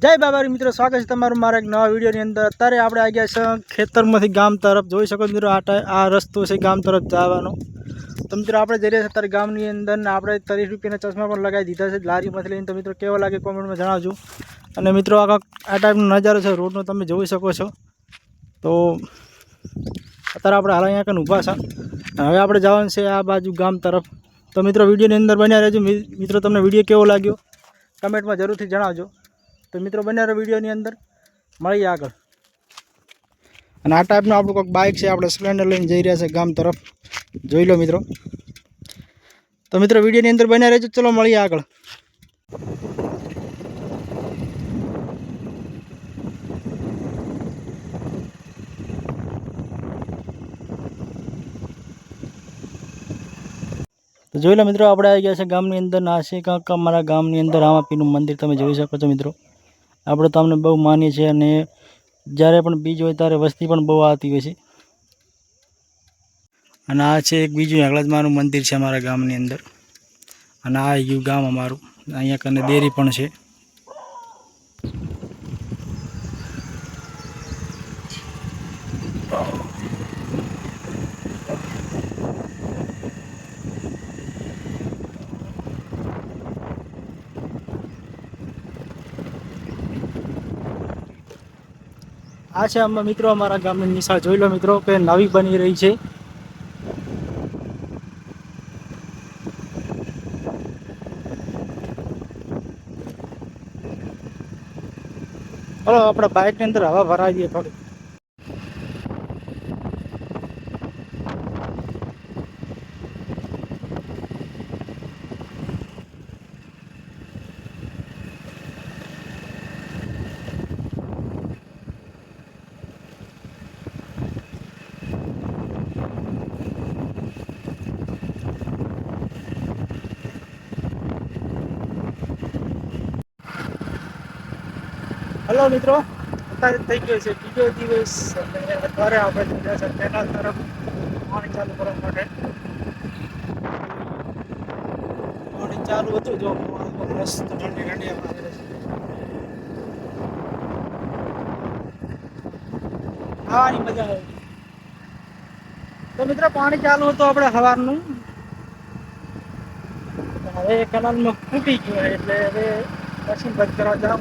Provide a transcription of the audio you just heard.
જય બાબારી મિત્રો, સ્વાગત છે તમારું મારા એક નવા વિડીયોની અંદર। અત્યારે આપણે આવી ગયા છે ખેતરમાંથી ગામ તરફ। જોઈ શકો મિત્રો આ રસ્તો છે ગામ તરફ જવાનો। તો મિત્રો આપણે જઈ રહ્યા છીએ અત્યારે ગામની અંદર ને આપણે 30 રૂપિયાના ચશ્મા પણ લગાવી દીધા છે લારીમાંથી લઈને। તો મિત્રો કેવો લાગે કોમેન્ટમાં જણાવજો। અને મિત્રો આ ટાઈપનો નજારો છે રોડનો, તમે જોઈ શકો છો। તો અત્યારે આપણે હાલ અહીંયા કને ઊભા છે, હવે આપણે જવાનું છે આ બાજુ ગામ તરફ। તો મિત્રો વિડીયોની અંદર બન્યા રહેજો। મિત્રો તમને વિડીયો કેવો લાગ્યો કમેન્ટમાં જરૂરથી જણાવજો। તો મિત્રો બન્યા રહો વિડીયોની અંદર, મળીએ આગળ। અને આ ટાઈપનું આપણું કોઈક બાઇક છે, આપણે સ્પ્લેન્ડર લઈને જઈ રહ્યા છે ગામ તરફ, જોઈ લો મિત્રો। તો મિત્રો વિડીયોની અંદર બન્યા રહેજો, ચલો મળીએ આગળ। તો જોઈ લો મિત્રો આપણે આવી ગયા છે ગામની અંદર। આ છે કાંક અમારા ગામની અંદર રામાપીરનું મંદિર, તમે જોઈ શકો છો મિત્રો। આપણે તો અમને બહુ માનીએ છીએ અને જ્યારે પણ બીજ હોય ત્યારે વસ્તી પણ બહુ આવતી હોય છે। અને આ છે એક બીજું હેંગળાજમાનું મંદિર છે અમારા ગામની અંદર। અને આ ગયું ગામ અમારું, અહીંયા કને ડેરી પણ છે। આ છે મિત્રો અમારા ગામની નિશાળ, જોઈ લો મિત્રો કે નવી બની રહી છે। ચલો આપણે બાઇકની અંદર હવા ભરાવી દઈએ થોડી। હલો મિત્રો, અત્યારે થઈ ગયો છે બીજો દિવસ અને અત્યારે આપણે જઈએ છીએ કેનાલ તરફ પાણી ચાલુ કરવા માટે। પાણી ચાલુ હતું, જો મસ્ત ઠંડી ઠંડી આવે છે, ખાવાની મજા આવે। તો મિત્રો પાણી ચાલુ હતું આપણે સવારનું, હવે કેનાલમાં ફૂટી ગયું એટલે હવે મશીન બંધ કરવા જાવ।